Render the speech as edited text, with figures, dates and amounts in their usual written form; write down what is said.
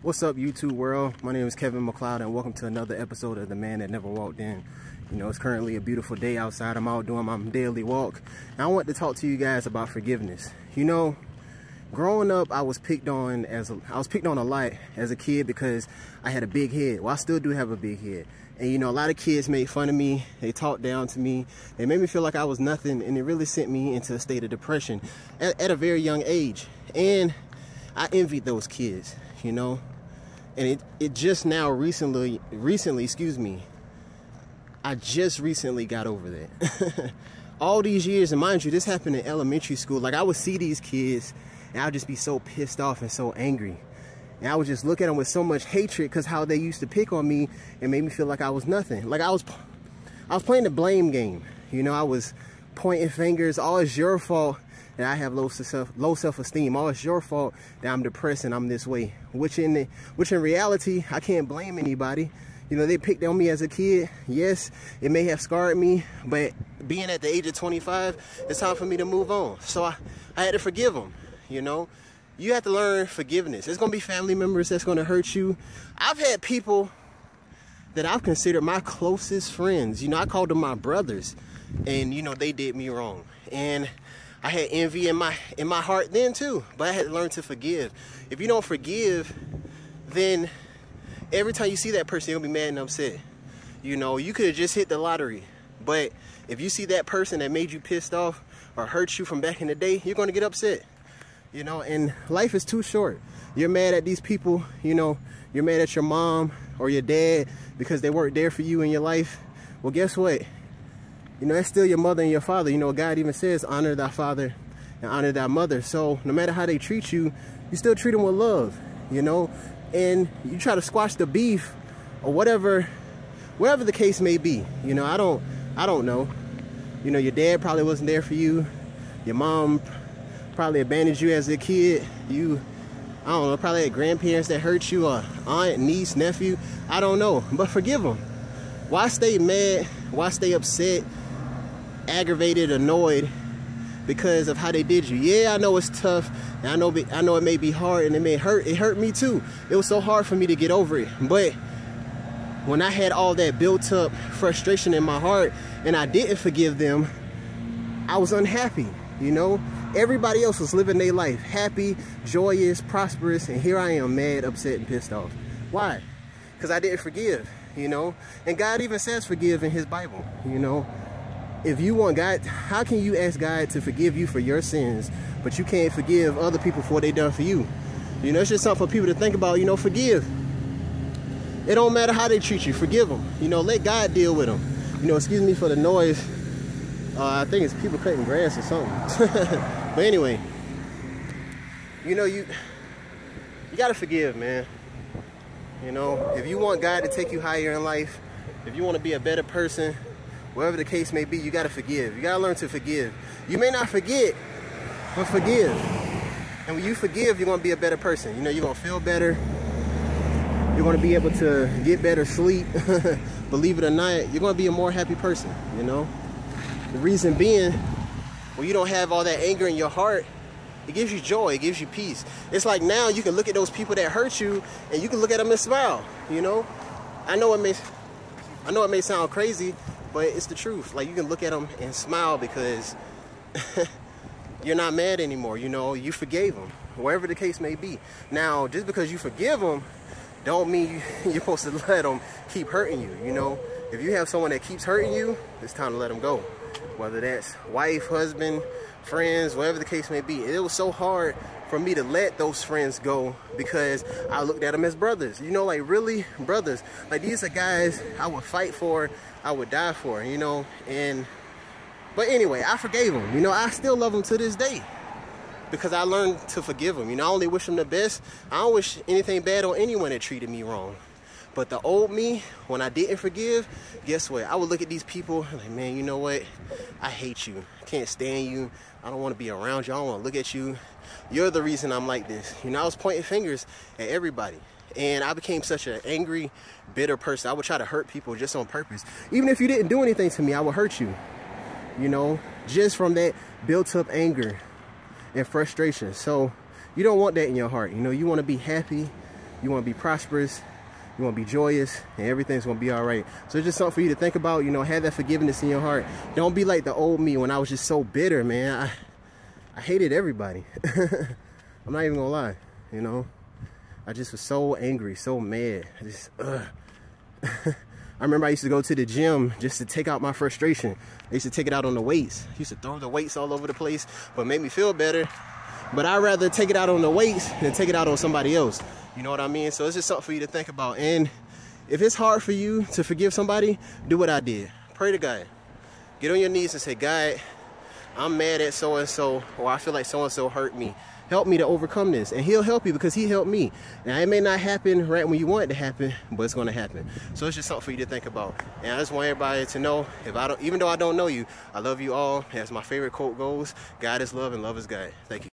What's up, YouTube world? My name is Kevin McLeod, and welcome to another episode of The Man That Never Walked In. You know, it's currently a beautiful day outside. I'm out doing my daily walk, and I want to talk to you guys about forgiveness. You know, growing up, I was picked on a lot as a kid because I had a big head. Well, I still do have a big head. And you know, a lot of kids made fun of me. They talked down to me. They made me feel like I was nothing, and it really sent me into a state of depression at a very young age. And I envied those kids, you know. And it just now recently, I just recently got over that. All these years, and mind you, this happened in elementary school. Like, I would see these kids, and I would just be so pissed off and so angry. And I would just look at them with so much hatred because how they used to pick on me and made me feel like I was nothing. Like, I was playing the blame game. You know, I was pointing fingers. Oh, it's your fault that I have low self-esteem. Oh, it's your fault that I'm depressed and I'm this way. Which in reality, I can't blame anybody. You know, they picked on me as a kid. Yes, it may have scarred me, but being at the age of 25, it's time for me to move on. So I had to forgive them, you know. You have to learn forgiveness. There's going to be family members that's going to hurt you. I've had people that I've considered my closest friends. You know, I called them my brothers, and, you know, they did me wrong. And I had envy in my heart then too, but I had to learn to forgive. If you don't forgive, then every time you see that person, you'll be mad and upset. You know, you could have just hit the lottery, but if you see that person that made you pissed off or hurt you from back in the day, you're going to get upset. You know, and life is too short. You're mad at these people, you know, you're mad at your mom or your dad because they weren't there for you in your life. Well, guess what? You know, that's still your mother and your father. You know, God even says, honor thy father and honor thy mother. So no matter how they treat you, you still treat them with love, you know, and you try to squash the beef or whatever the case may be. You know, I don't know. You know, your dad probably wasn't there for you. Your mom probably abandoned you as a kid. You, I don't know, probably had grandparents that hurt you, or aunt, niece, nephew. I don't know, but forgive them. Why stay mad? Why stay upset, aggravated, annoyed because of how they did you? Yeah, I know it's tough, and I know it may be hard, and it may hurt. It hurt me too. It was so hard for me to get over it. But when I had all that built up frustration in my heart and I didn't forgive them, I was unhappy, you know? Everybody else was living their life happy, joyous, prosperous, and here I am mad, upset, and pissed off. Why? Because I didn't forgive, you know? And God even says forgive in his Bible, you know? If you want God, how can you ask God to forgive you for your sins, but you can't forgive other people for what they done for you? You know, it's just something for people to think about, you know, forgive. It don't matter how they treat you, forgive them. You know, let God deal with them. You know, excuse me for the noise. I think it's people cutting grass or something. But anyway, you know, you gotta forgive, man. You know, if you want God to take you higher in life, if you want to be a better person, whatever the case may be, you gotta forgive. You gotta learn to forgive. You may not forget, but forgive. And when you forgive, you're gonna be a better person. You know, you're gonna feel better. You're gonna be able to get better sleep. Believe it or not, you're gonna be a more happy person, you know? The reason being, when you don't have all that anger in your heart, it gives you joy, it gives you peace. It's like now you can look at those people that hurt you and you can look at them and smile, you know? I know it may sound crazy, but it's the truth. Like, you can look at them and smile because you're not mad anymore, you know? You forgave them, whatever the case may be. Now, just because you forgive them, don't mean you're supposed to let them keep hurting you, you know? If you have someone that keeps hurting you, it's time to let them go. Whether that's wife, husband, friends, whatever the case may be. It was so hard for me to let those friends go because I looked at them as brothers. You know, like, really, brothers. Like, these are guys I would fight for, I would die for, you know. But anyway, I forgave them. You know, I still love them to this day because I learned to forgive them. You know, I only wish them the best. I don't wish anything bad on anyone that treated me wrong. But the old me, when I didn't forgive, guess what? I would look at these people like, man, you know what? I hate you. I can't stand you. I don't want to be around you. I don't want to look at you. You're the reason I'm like this. You know, I was pointing fingers at everybody. And I became such an angry, bitter person. I would try to hurt people just on purpose. Even if you didn't do anything to me, I would hurt you. You know, just from that built up anger and frustration. So you don't want that in your heart. You know, you want to be happy. You want to be prosperous. You want to be joyous, and everything's going to be all right. So it's just something for you to think about. You know, have that forgiveness in your heart. Don't be like the old me when I was just so bitter, man. I hated everybody. I'm not even going to lie, you know. I just was so angry, so mad. I remember I used to go to the gym just to take out my frustration. I used to take it out on the weights. I used to throw the weights all over the place, but it made me feel better. But I'd rather take it out on the weights than take it out on somebody else. You know what I mean? So it's just something for you to think about. And if it's hard for you to forgive somebody, do what I did. Pray to God. Get on your knees and say, God, I'm mad at so-and-so, or I feel like so-and-so hurt me. Help me to overcome this. And he'll help you because he helped me. Now, it may not happen right when you want it to happen, but it's going to happen. So it's just something for you to think about. And I just want everybody to know, even though I don't know you, I love you all. As my favorite quote goes, God is love and love is God. Thank you.